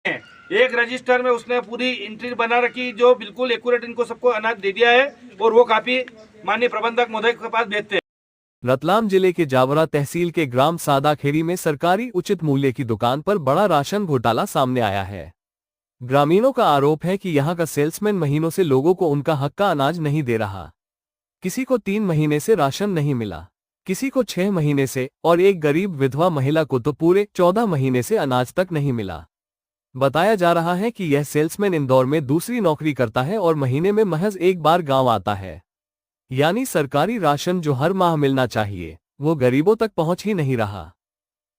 एक रजिस्टर में उसने पूरी एंट्री बना रखी जो बिल्कुल एक्यूरेट इनको सबको अनाज दे दिया है और वो काफी माननीय प्रबंधक महोदय के पास भेजते हैं। रतलाम जिले के जावरा तहसील के ग्राम सादाखेड़ी में सरकारी उचित मूल्य की दुकान पर बड़ा राशन घोटाला सामने आया है। ग्रामीणों का आरोप है कि यहां का सेल्समैन महीनों से लोगों को उनका हक का अनाज नहीं दे रहा। किसी को 3 महीने से राशन नहीं मिला, किसी को 6 महीने से और एक गरीब विधवा महिला को तो पूरे 14 महीने से अनाज तक नहीं मिला। बताया जा रहा है कि यह सेल्समैन इंदौर में दूसरी नौकरी करता है और महीने में महज एक बार गांव आता है। यानी सरकारी राशन जो हर माह मिलना चाहिए वो गरीबों तक पहुंच ही नहीं रहा।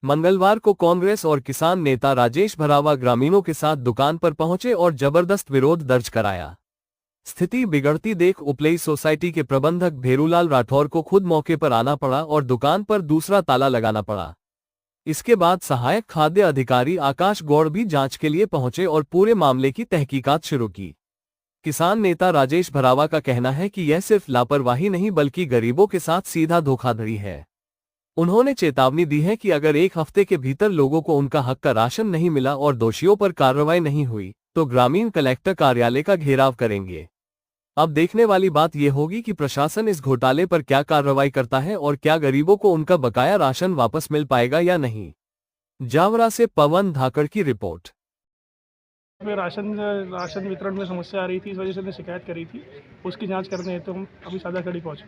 मंगलवार को कांग्रेस और किसान नेता राजेश भरावा ग्रामीणों के साथ दुकान पर पहुंचे और जबरदस्त विरोध दर्ज कराया। स्थिति बिगड़ती देख उपलई सोसाइटी के प्रबंधक भेरूलाल राठौर को खुद मौके पर आना पड़ा और दुकान पर दूसरा ताला लगाना पड़ा। इसके बाद सहायक खाद्य अधिकारी आकाश गौड़ भी जांच के लिए पहुंचे और पूरे मामले की तहकीकात शुरू की। किसान नेता राजेश भरावा का कहना है कि यह सिर्फ लापरवाही नहीं बल्कि गरीबों के साथ सीधा धोखाधड़ी है। उन्होंने चेतावनी दी है कि अगर एक हफ्ते के भीतर लोगों को उनका हक का राशन नहीं मिला और दोषियों पर कार्रवाई नहीं हुई तो ग्रामीण कलेक्टर कार्यालय का घेराव करेंगे। अब देखने वाली बात यह होगी कि प्रशासन इस घोटाले पर क्या कार्रवाई करता है और क्या गरीबों को उनका बकाया राशन वापस मिल पाएगा या नहीं। जावरा से पवन धाकड़ की रिपोर्ट। राशन वितरण में समस्या आ रही थी, इस वजह से हमने शिकायत करी थी। उसकी जांच करने हेतु हम अभी सादाखेड़ी पहुंचे।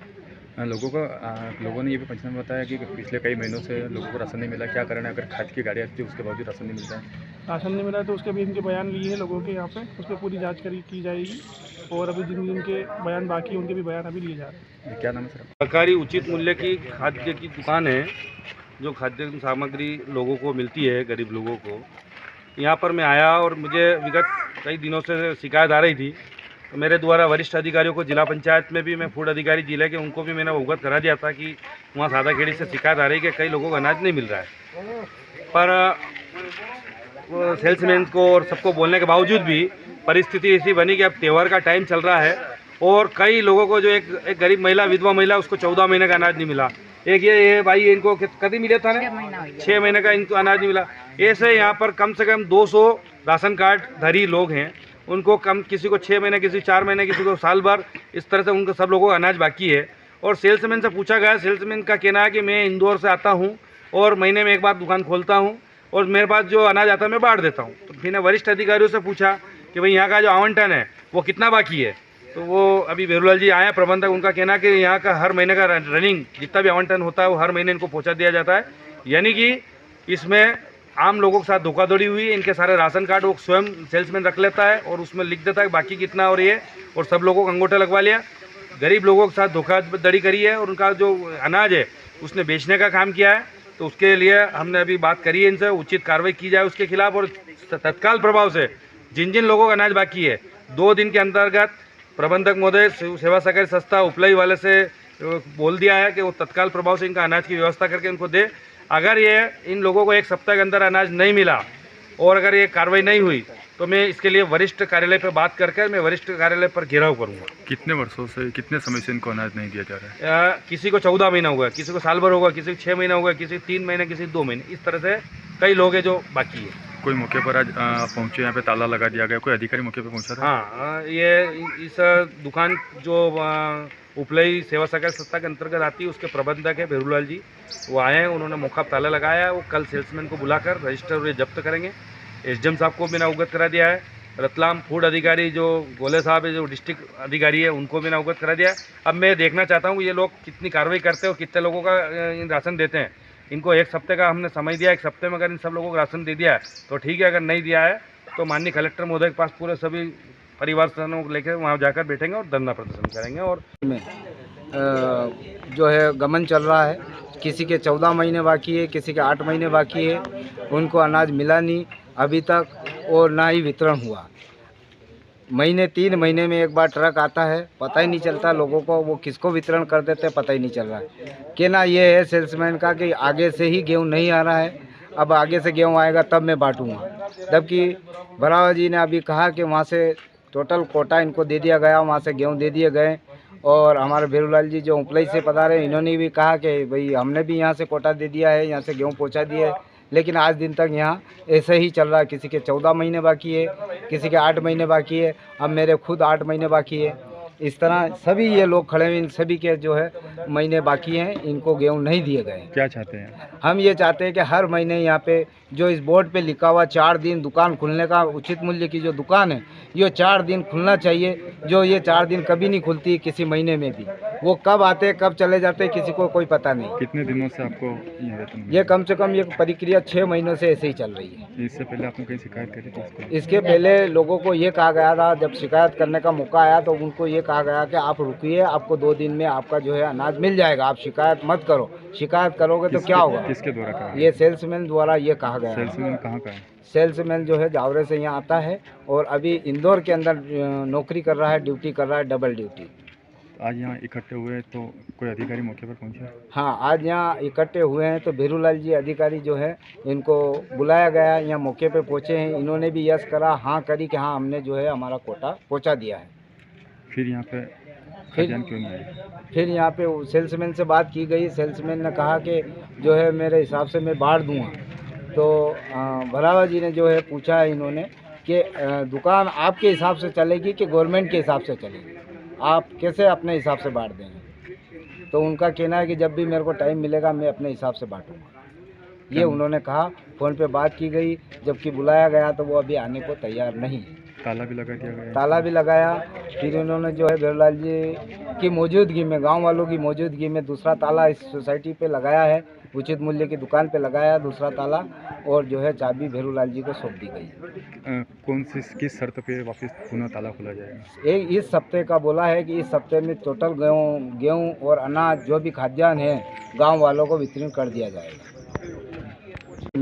लोगों ने ये भी पंचनामे में बताया कि पिछले कई महीनों से लोगों को राशन नहीं मिला। क्या कारण है? अगर खाद की गाड़ी आती है उसके बाद भी राशन नहीं मिलता है। राशन नहीं मिला तो उसके भी इनके बयान लिए हैं लोगों के यहाँ पे, उस पर पूरी जाँच की जाएगी और अभी जिन जिनके बयान बाकी हैं उनके भी बयान अभी लिए जा रहे हैं। क्या नाम है सर? सरकारी उचित मूल्य की खाद्य की दुकान है जो खाद्य सामग्री लोगों को मिलती है, गरीब लोगों को। यहाँ पर मैं आया और मुझे विगत कई दिनों से शिकायत आ रही थी, तो मेरे द्वारा वरिष्ठ अधिकारियों को जिला पंचायत में भी मैं फूड अधिकारी जिले के उनको भी मैंने अवगत करा दिया था कि वहाँ सादाखेड़ी से शिकायत आ रही है कि कई लोगों को अनाज नहीं मिल रहा है। पर सेल्समैन को और सबको बोलने के बावजूद भी परिस्थिति ऐसी बनी कि अब त्योहार का टाइम चल रहा है और कई लोगों को जो एक गरीब महिला, विधवा महिला, उसको 14 महीने का अनाज नहीं मिला। एक ये भाई इनको कभी मिला था ना, 6 महीने का इनको अनाज नहीं मिला। ऐसे यहाँ पर कम से कम 200 राशन कार्ड धारी लोग हैं, उनको कम किसी को 6 महीने, किसी 4 महीने, किसी को साल भर, इस तरह से उनको सब लोगों को अनाज बाकी है। और सेल्समैन से पूछा गया, सेल्समैन का कहना है कि मैं इंदौर से आता हूँ और महीने में एक बार दुकान खोलता हूँ और मेरे पास जो अनाज आता है मैं बांट देता हूँ। तो फिर ने वरिष्ठ अधिकारियों से पूछा कि भाई यहाँ का जो आवंटन है वो कितना बाकी है। तो वो अभी भेरूलाल जी आए प्रबंधक, उनका कहना कि यहाँ का हर महीने का रनिंग जितना भी आवंटन होता है वो हर महीने इनको पहुँचा दिया जाता है। यानी कि इसमें आम लोगों के साथ धोखाधड़ी हुई। इनके सारे राशन कार्ड वो स्वयं सेल्समैन रख लेता है और उसमें लिख देता है बाकी कितना और ये, और सब लोगों को अंगूठा लगवा लिया। गरीब लोगों के साथ धोखाधड़ी करी है और उनका जो अनाज है उसने बेचने का काम किया है। तो उसके लिए हमने अभी बात करी है इनसे, उचित कार्रवाई की जाए उसके खिलाफ और तत्काल प्रभाव से जिन जिन लोगों का अनाज बाकी है 2 दिन के अंतर्गत प्रबंधक महोदय सेवा सहकारी संस्था उपलई वाले से बोल दिया है कि वो तत्काल प्रभाव से इनका अनाज की व्यवस्था करके इनको दे। अगर ये इन लोगों को एक सप्ताह के अंदर अनाज नहीं मिला और अगर ये कार्रवाई नहीं हुई तो मैं इसके लिए वरिष्ठ कार्यालय पर बात करके मैं वरिष्ठ कार्यालय पर घेराव करूंगा। कितने वर्षों से, कितने समय से इनको अनाज नहीं दिया जा रहा है? किसी को 14 महीना हुआ, किसी को साल भर होगा, किसी को 6 महीना हुआ, किसी को 3 महीने, किसी को 2 महीने, इस तरह से कई लोग हैं जो बाकी है। कोई मौके पर आज पहुंचे, यहाँ पे ताला लगा दिया गया, कोई अधिकारी मौके पे पहुंचा था? हाँ, ये इस दुकान जो उपलई सेवा सहकारी संस्था के अंतर्गत आती है उसके प्रबंधक है भेरूलाल जी, वो आए हैं, उन्होंने मौका पर ताला लगाया है। वो कल सेल्समैन को बुलाकर रजिस्टर जब्त करेंगे। एसडीएम साहब को मैंने अवगत करा दिया है। रतलाम फूड अधिकारी जो गोले साहब है, जो डिस्ट्रिक्ट अधिकारी है, उनको मैंने अवगत करा दिया है। अब मैं देखना चाहता हूँ ये लोग कितनी कार्रवाई करते हैं और कितने लोगों का राशन देते हैं। इनको 1 हफ्ते का हमने समय दिया, 1 हफ्ते में अगर इन सब लोगों को राशन दे दिया है तो ठीक है, अगर नहीं दिया है तो माननीय कलेक्टर महोदय के पास पूरे सभी परिवार सदनों को लेकर वहाँ जाकर बैठेंगे और धरना प्रदर्शन करेंगे। और जो है गमन चल रहा है, किसी के 14 महीने बाकी है, किसी के 8 महीने बाकी है, उनको अनाज मिला नहीं अभी तक और ना ही वितरण हुआ। महीने 3 महीने में एक बार ट्रक आता है, पता ही नहीं चलता लोगों को वो किसको वितरण कर देते हैं, पता ही नहीं चल रहा है। कहना ये है सेल्समैन का कि आगे से ही गेहूँ नहीं आ रहा है, अब आगे से गेहूँ आएगा तब मैं बांटूँगा। जबकि भरावा जी ने अभी कहा कि वहाँ से टोटल कोटा इनको दे दिया गया, वहाँ से गेहूँ दे दिए गए। और हमारे भेरूलाल जी जो उपलई से पधारे, इन्होंने भी कहा कि भाई हमने भी यहाँ से कोटा दे दिया है, यहाँ से गेहूँ पहुँचा दिया है। लेकिन आज दिन तक यहाँ ऐसे ही चल रहा है। किसी के 14 महीने बाकी है, किसी के 8 महीने बाकी है, अब मेरे खुद 8 महीने बाकी है। इस तरह सभी ये लोग खड़े हुए, इन सभी के जो है महीने बाकी हैं, इनको गेहूँ नहीं दिए गए। क्या चाहते हैं? हम ये चाहते हैं कि हर महीने यहाँ पे जो इस बोर्ड पे लिखा हुआ 4 दिन दुकान खुलने का, उचित मूल्य की जो दुकान है, ये 4 दिन खुलना चाहिए। जो ये 4 दिन कभी नहीं खुलती किसी महीने में भी, वो कब आते कब चले जाते किसी को कोई पता नहीं। कितने दिनों से आपको ये वेतन मिल ये कम से कम ये प्रक्रिया 6 महीनों से ऐसे ही चल रही है। रहा है? इससे पहले आपने कहीं शिकायत करी थी इसको? इसके पहले लोगों को ये कहा गया था, जब शिकायत करने का मौका आया तो उनको ये कहा गया कि आप रुकिए, आपको 2 दिन में आपका जो है अनाज मिल जाएगा, आप शिकायत मत करो। शिकायत करोगे तो क्या होगा? किसके द्वारा कहा? ये सेल्समैन द्वारा ये कहा गया है। सेल्समैन कहाँ का है? सेल्समैन जो है जावरे से यहाँ आता है और अभी इंदौर के अंदर नौकरी कर रहा है, ड्यूटी कर रहा है, डबल ड्यूटी। आज यहाँ इकट्ठे हुए तो कोई अधिकारी मौके पर पहुँचे? हाँ, आज यहाँ इकट्ठे हुए हैं तो भेरूलाल जी अधिकारी जो है इनको बुलाया गया है, यहाँ मौके पे पहुँचे हैं। इन्होंने भी यस करा, हाँ करी कि हाँ हमने जो है हमारा कोटा पहुँचा दिया है। फिर यहाँ पे खाद्यान्न क्यों नहीं आई? फिर यहाँ पे सेल्समैन से बात की गई, सेल्समैन ने कहा कि जो है मेरे हिसाब से मैं बांट दूँगा। तो भरावा जी ने जो है पूछा है इन्होंने कि दुकान आपके हिसाब से चलेगी कि गवर्नमेंट के हिसाब से चलेगी, आप कैसे अपने हिसाब से बांट देंगे? तो उनका कहना है कि जब भी मेरे को टाइम मिलेगा मैं अपने हिसाब से बांटूंगा, ये उन्होंने कहा। फ़ोन पे बात की गई, जबकि बुलाया गया तो वो अभी आने को तैयार नहीं है। ताला भी लगा दिया गया? ताला भी लगाया। फिर उन्होंने जो है भेरूलाल जी की मौजूदगी में, गांव वालों की मौजूदगी में दूसरा ताला इस सोसाइटी पे लगाया है, उचित मूल्य की दुकान पे लगाया दूसरा ताला, और जो है चाबी भेरूलाल जी को सौंप दी गई। कौन सी किस शर्त पे वापस पुनः ताला खोला जाएगा? एक इस हफ्ते का बोला है कि इस हफ्ते में टोटल गेहूँ और अनाज जो भी खाद्यान्न है गांव वालों को वितरण कर दिया जाएगा।